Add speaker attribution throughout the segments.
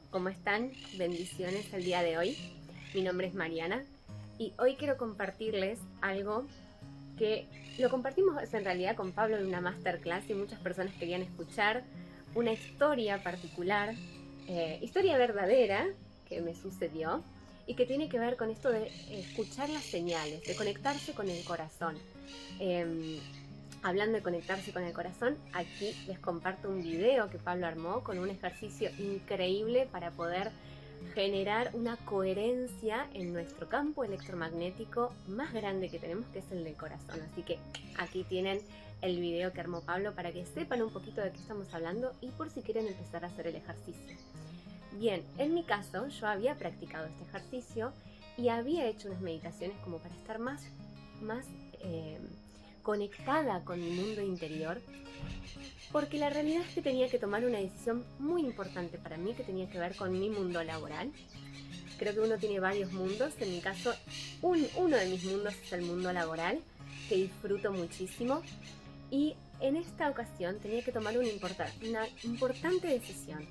Speaker 1: ¿Cómo están? Bendiciones el día de hoy. Mi nombre es Mariana y hoy quiero compartirles algo que lo compartimos en realidad con Pablo en una masterclass y muchas personas querían escuchar una historia particular, historia verdadera que me sucedió y que tiene que ver con esto de escuchar las señales, de conectarse con el corazón. Eh, Hablando de conectarse con el corazón, aquí les comparto un video que Pablo armó con un ejercicio increíble para poder generar una coherencia en nuestro campo electromagnético más grande que tenemos, que es el del corazón. Así que aquí tienen el video que armó Pablo para que sepan un poquito de qué estamos hablando y por si quieren empezar a hacer el ejercicio. Bien, en mi caso yo había practicado este ejercicio y había hecho unas meditaciones como para estar más conectada con mi mundo interior, porque la realidad es que tenía que tomar una decisión muy importante para mí que tenía que ver con mi mundo laboral. Creo que uno tiene varios mundos, en mi caso uno de mis mundos es el mundo laboral, que disfruto muchísimo, y en esta ocasión tenía que tomar una importante decisión.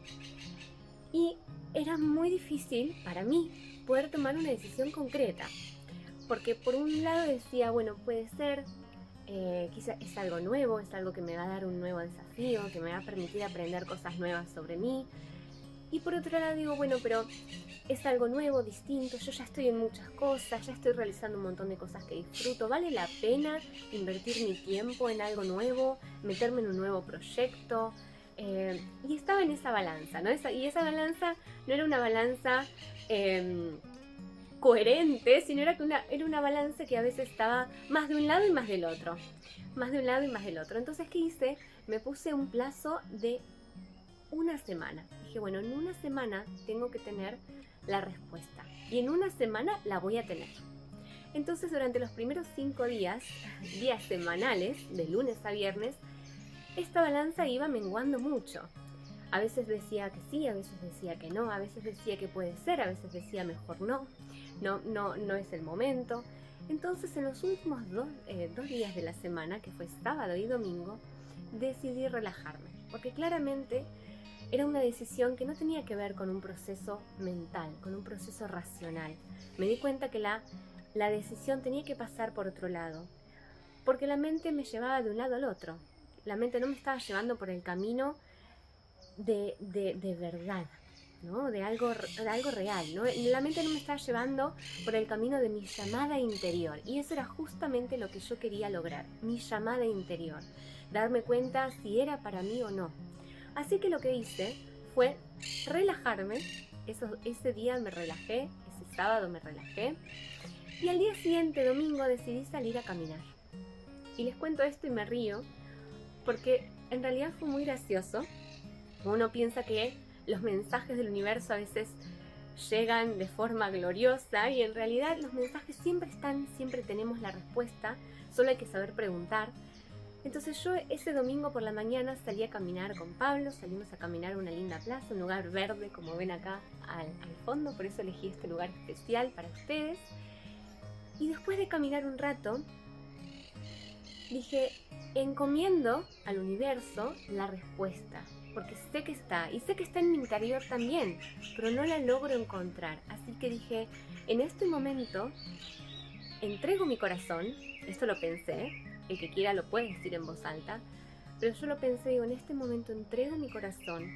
Speaker 1: Y era muy difícil para mí poder tomar una decisión concreta, porque por un lado decía, bueno, puede ser, quizá es algo nuevo, es algo que me va a dar un nuevo desafío, que me va a permitir aprender cosas nuevas sobre mí. Y por otro lado digo, bueno, pero es algo nuevo, distinto, yo ya estoy en muchas cosas, ya estoy realizando un montón de cosas que disfruto, ¿vale la pena invertir mi tiempo en algo nuevo, meterme en un nuevo proyecto? Y estaba en esa balanza, ¿no? Y esa balanza no era una balanza coherente, sino era una balanza que a veces estaba más de un lado y más del otro. Más de un lado y más del otro. Entonces, ¿qué hice? Me puse un plazo de una semana. Dije, bueno, en una semana tengo que tener la respuesta. Y en una semana la voy a tener. Entonces, durante los primeros 5 días semanales, de lunes a viernes, esta balanza iba menguando mucho. A veces decía que sí, a veces decía que no, a veces decía que puede ser, a veces decía mejor no es el momento. Entonces en los últimos dos días de la semana, que fue sábado y domingo, decidí relajarme, porque claramente era una decisión que no tenía que ver con un proceso mental, con un proceso racional. Me di cuenta que la decisión tenía que pasar por otro lado, porque la mente me llevaba de un lado al otro. La mente no me estaba llevando por el camino de verdad, ¿no? De algo real, ¿no? La mente no me estaba llevando por el camino de mi llamada interior. Y eso era justamente lo que yo quería lograr, mi llamada interior. Darme cuenta si era para mí o no. Así que lo que hice fue relajarme. Ese día me relajé, ese sábado me relajé. Y al día siguiente, domingo, decidí salir a caminar. Y les cuento esto y me río, porque en realidad fue muy gracioso. Uno piensa que los mensajes del universo a veces llegan de forma gloriosa y en realidad los mensajes siempre están, siempre tenemos la respuesta, solo hay que saber preguntar. Entonces yo ese domingo por la mañana salí a caminar con Pablo, salimos a caminar a una linda plaza, un lugar verde como ven acá al fondo, por eso elegí este lugar especial para ustedes. Y después de caminar un rato, dije, encomiendo al universo la respuesta, porque sé que está, y sé que está en mi interior también, pero no la logro encontrar. Así que dije, en este momento, entrego mi corazón, esto lo pensé, el que quiera lo puede decir en voz alta, pero yo lo pensé, digo, en este momento entrego mi corazón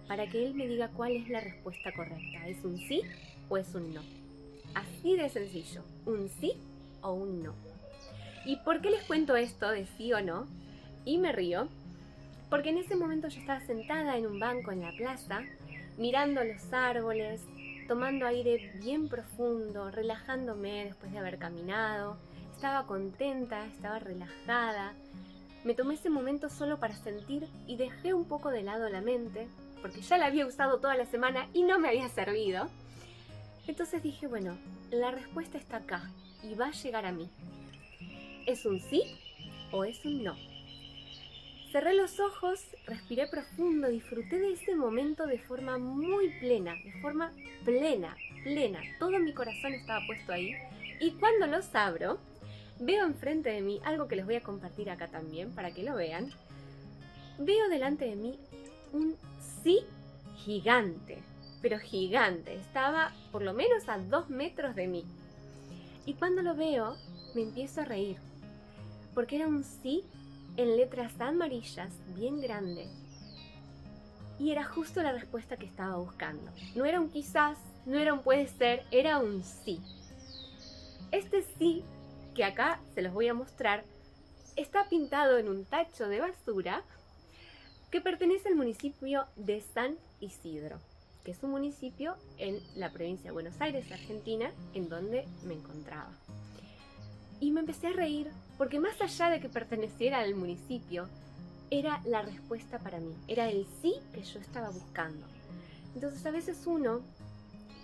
Speaker 1: para que él me diga cuál es la respuesta correcta, ¿es un sí o es un no? Así de sencillo, un sí o un no. ¿Y por qué les cuento esto de sí o no? Y me río, porque en ese momento yo estaba sentada en un banco en la plaza, mirando los árboles, tomando aire bien profundo, relajándome después de haber caminado. Estaba contenta, estaba relajada. Me tomé ese momento solo para sentir y dejé un poco de lado la mente, porque ya la había usado toda la semana y no me había servido. Entonces dije, bueno, la respuesta está acá y va a llegar a mí. ¿Es un sí o es un no? Cerré los ojos, respiré profundo, disfruté de ese momento de forma muy plena, de forma plena. Todo mi corazón estaba puesto ahí. Y cuando los abro, veo enfrente de mí algo que les voy a compartir acá también para que lo vean. Veo delante de mí un sí gigante. pero gigante, estaba por lo menos a 2 metros de mí. Y cuando lo veo, me empiezo a reír, porque era un sí en letras amarillas, bien grande. Y era justo la respuesta que estaba buscando. No era un quizás, no era un puede ser, era un sí. Este sí, que acá se los voy a mostrar, está pintado en un tacho de basura que pertenece al municipio de San Isidro, que es un municipio en la provincia de Buenos Aires, Argentina, en donde me encontraba. Y me empecé a reír, porque más allá de que perteneciera al municipio, era la respuesta para mí, era el sí que yo estaba buscando. Entonces a veces uno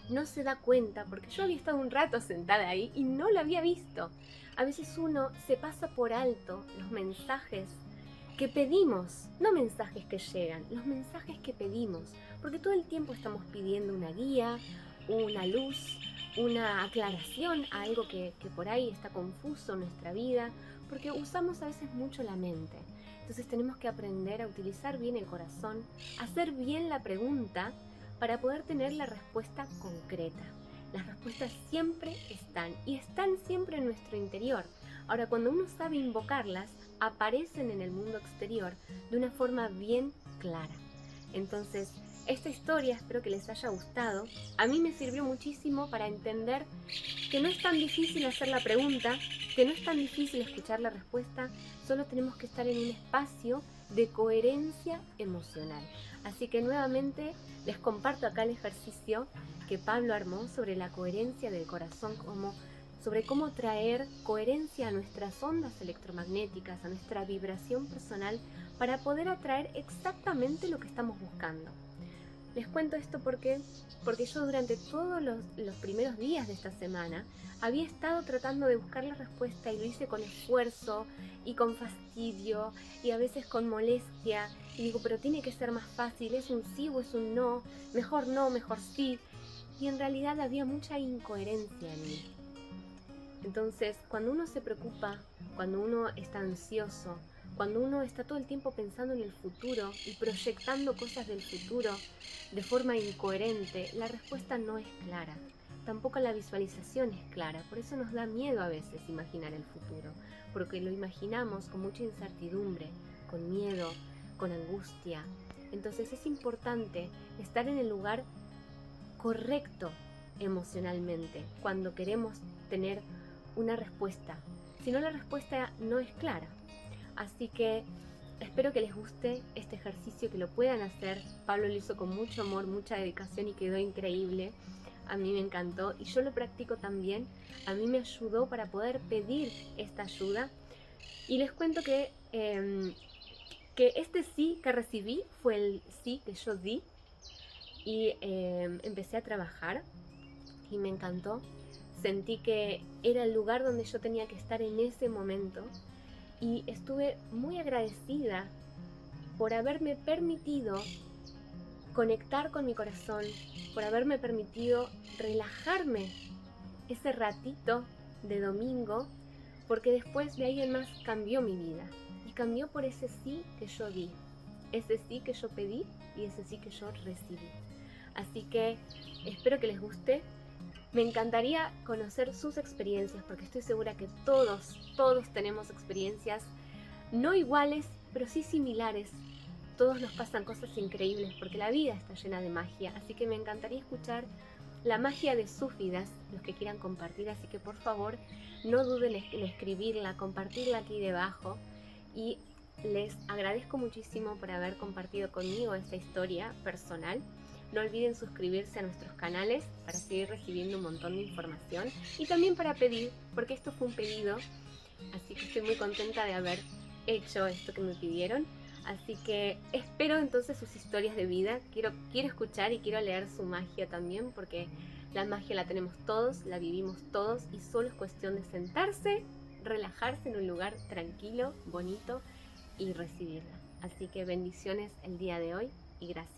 Speaker 1: no se da cuenta, porque yo había estado un rato sentada ahí y no lo había visto. A veces uno se pasa por alto los mensajes que pedimos, no mensajes que llegan, los mensajes que pedimos, porque todo el tiempo estamos pidiendo una guía, una luz, una aclaración a algo que por ahí está confuso en nuestra vida, porque usamos a veces mucho la mente. Entonces tenemos que aprender a utilizar bien el corazón, hacer bien la pregunta para poder tener la respuesta concreta. Las respuestas siempre están y están siempre en nuestro interior. Ahora, cuando uno sabe invocarlas, aparecen en el mundo exterior de una forma bien clara. Entonces, esta historia espero que les haya gustado. A mí me sirvió muchísimo para entender que no es tan difícil hacer la pregunta, que no es tan difícil escuchar la respuesta, solo tenemos que estar en un espacio de coherencia emocional. Así que nuevamente les comparto acá el ejercicio que Pablo armó sobre la coherencia del corazón, sobre cómo traer coherencia a nuestras ondas electromagnéticas, a nuestra vibración personal, para poder atraer exactamente lo que estamos buscando. Les cuento esto porque yo durante todos los primeros días de esta semana había estado tratando de buscar la respuesta y lo hice con esfuerzo y con fastidio y a veces con molestia. Y digo, pero tiene que ser más fácil, ¿es un sí o es un no? No, mejor sí. Y en realidad había mucha incoherencia en mí. Entonces, cuando uno se preocupa, cuando uno está ansioso, cuando uno está todo el tiempo pensando en el futuro y proyectando cosas del futuro de forma incoherente, la respuesta no es clara. Tampoco la visualización es clara. Por eso nos da miedo a veces imaginar el futuro, porque lo imaginamos con mucha incertidumbre, con miedo, con angustia. Entonces es importante estar en el lugar correcto emocionalmente cuando queremos tener una respuesta. Si no, la respuesta no es clara. Así que espero que les guste este ejercicio, que lo puedan hacer. Pablo lo hizo con mucho amor, mucha dedicación y quedó increíble. A mí me encantó y yo lo practico también. A mí me ayudó para poder pedir esta ayuda. Y les cuento que este sí que recibí fue el sí que yo di. Y empecé a trabajar y me encantó. Sentí que era el lugar donde yo tenía que estar en ese momento. Y estuve muy agradecida por haberme permitido conectar con mi corazón, por haberme permitido relajarme ese ratito de domingo, porque después de ahí en más cambió mi vida. Y cambió por ese sí que yo di, ese sí que yo pedí y ese sí que yo recibí. Así que espero que les guste. Me encantaría conocer sus experiencias, porque estoy segura que todos tenemos experiencias no iguales, pero sí similares. Todos nos pasan cosas increíbles porque la vida está llena de magia, así que me encantaría escuchar la magia de sus vidas, los que quieran compartir, así que por favor no duden en escribirla, compartirla aquí debajo, y les agradezco muchísimo por haber compartido conmigo esta historia personal. No olviden suscribirse a nuestros canales para seguir recibiendo un montón de información y también para pedir, porque esto fue un pedido, así que estoy muy contenta de haber hecho esto que me pidieron. Así que espero entonces sus historias de vida. Quiero escuchar y quiero leer su magia también, porque la magia la tenemos todos, la vivimos todos y solo es cuestión de sentarse, relajarse en un lugar tranquilo, bonito y recibirla. Así que bendiciones el día de hoy y gracias.